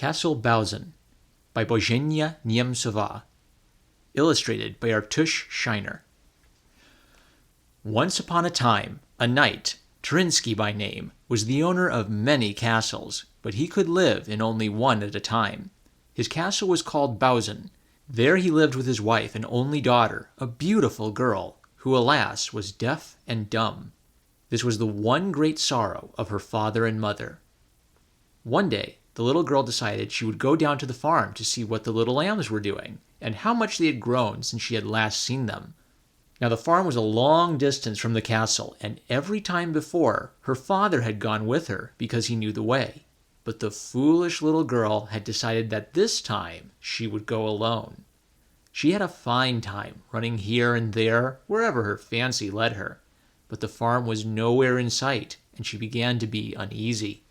Castle Bousin by Božena Němcová. Illustrated by Artuš Scheiner. Once upon a time, a knight, Terinsky by name, was the owner of many castles, but he could live in only one at a time. His castle was called Bousin. There he lived with his wife and only daughter, a beautiful girl, who alas was deaf and dumb. This was the one great sorrow of her father and mother. One day, the little girl decided she would go down to the farm to see what the little lambs were doing, and how much they had grown since she had last seen them. Now the farm was a long distance from the castle, and every time before, her father had gone with her because he knew the way. But the foolish little girl had decided that this time she would go alone. She had a fine time running here and there, wherever her fancy led her. But the farm was nowhere in sight, and she began to be uneasy.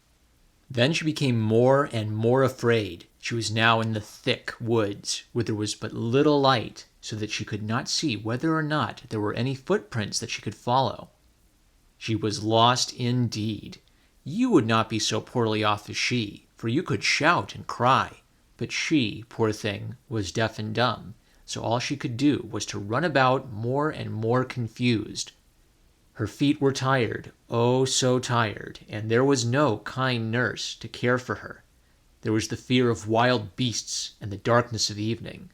Then she became more and more afraid. She was now in the thick woods, where there was but little light, so that she could not see whether or not there were any footprints that she could follow. She was lost indeed. You would not be so poorly off as she, for you could shout and cry. But she, poor thing, was deaf and dumb, so all she could do was to run about more and more confused. Her feet were tired, oh so tired, and there was no kind nurse to care for her. There was the fear of wild beasts and the darkness of evening.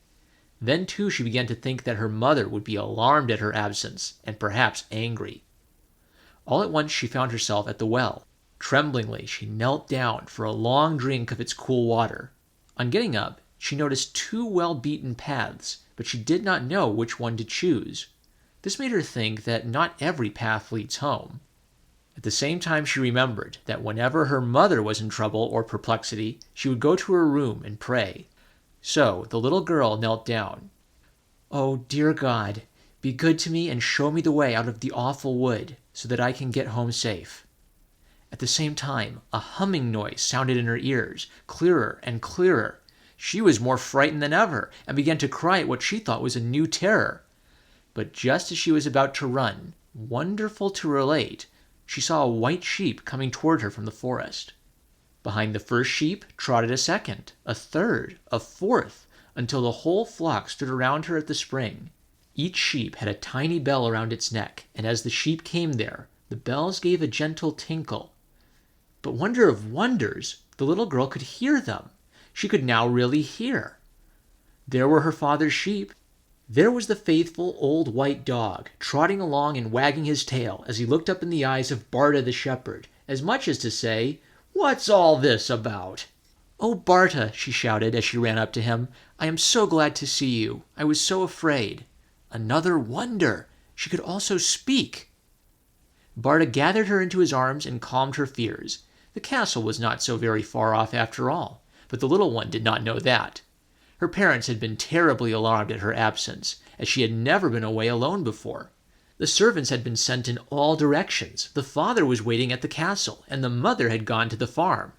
Then too she began to think that her mother would be alarmed at her absence, and perhaps angry. All at once she found herself at the well. Tremblingly she knelt down for a long drink of its cool water. On getting up, she noticed two well-beaten paths, but she did not know which one to choose. This made her think that not every path leads home. At the same time she remembered that whenever her mother was in trouble or perplexity, she would go to her room and pray. So the little girl knelt down. "Oh, dear God, be good to me and show me the way out of the awful wood, so that I can get home safe." At the same time, a humming noise sounded in her ears, clearer and clearer. She was more frightened than ever, and began to cry at what she thought was a new terror. But just as she was about to run, wonderful to relate, she saw a white sheep coming toward her from the forest. Behind the first sheep trotted a second, a third, a fourth, until the whole flock stood around her at the spring. Each sheep had a tiny bell around its neck, and as the sheep came there, the bells gave a gentle tinkle. But wonder of wonders, the little girl could hear them. She could now really hear. There were her father's sheep. There was the faithful old white dog, trotting along and wagging his tail as he looked up in the eyes of Barta the shepherd, as much as to say, "What's all this about?" "Oh, Barta," she shouted as she ran up to him, "I am so glad to see you. I was so afraid." Another wonder! She could also speak. Barta gathered her into his arms and calmed her fears. The castle was not so very far off after all, but the little one did not know that. Her parents had been terribly alarmed at her absence, as she had never been away alone before. The servants had been sent in all directions. The father was waiting at the castle, and the mother had gone to the farm.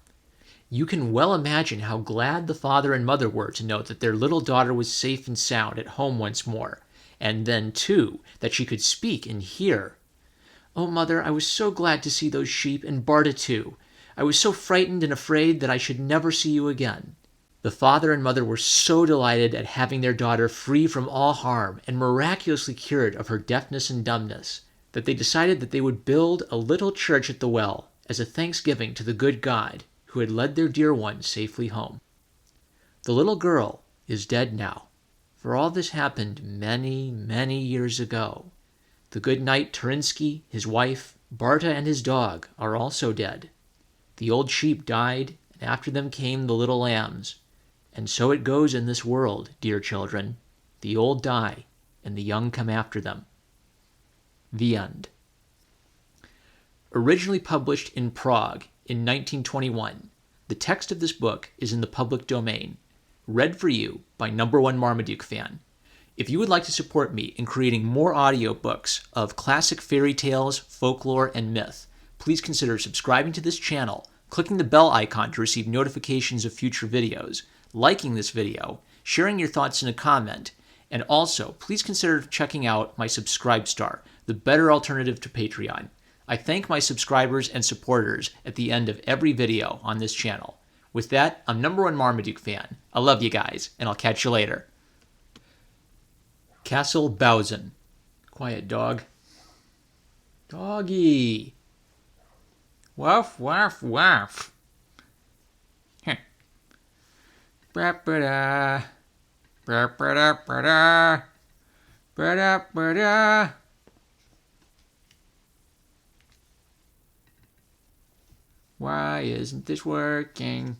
You can well imagine how glad the father and mother were to know that their little daughter was safe and sound at home once more, and then, too, that she could speak and hear. "Oh, mother, I was so glad to see those sheep, and Barta too. I was so frightened and afraid that I should never see you again." The father and mother were so delighted at having their daughter free from all harm and miraculously cured of her deafness and dumbness, that they decided that they would build a little church at the well as a thanksgiving to the good God who had led their dear one safely home. The little girl is dead now, for all this happened many, many years ago. The good knight Terinsky, his wife, Barta, and his dog are also dead. The old sheep died, and after them came the little lambs. And so it goes in this world, dear children. The old die, and the young come after them. The end. Originally published in Prague in 1921, the text of this book is in the public domain. Read for you by #1 Marmaduke fan. If you would like to support me in creating more audiobooks of classic fairy tales, folklore, and myth, please consider subscribing to this channel, clicking the bell icon to receive notifications of future videos, liking this video, sharing your thoughts in a comment, and also please consider checking out my Subscribestar, the better alternative to Patreon. I thank my subscribers and supporters at the end of every video on this channel. With that, I'm #1 Marmaduke fan. I love you guys, and I'll catch you later. Castle Bousin. Quiet, dog. Doggy. Woof, woof, woof. Ba-ba-da. Ba-ba-da-ba-da. Ba-da-ba-da. Why isn't this working?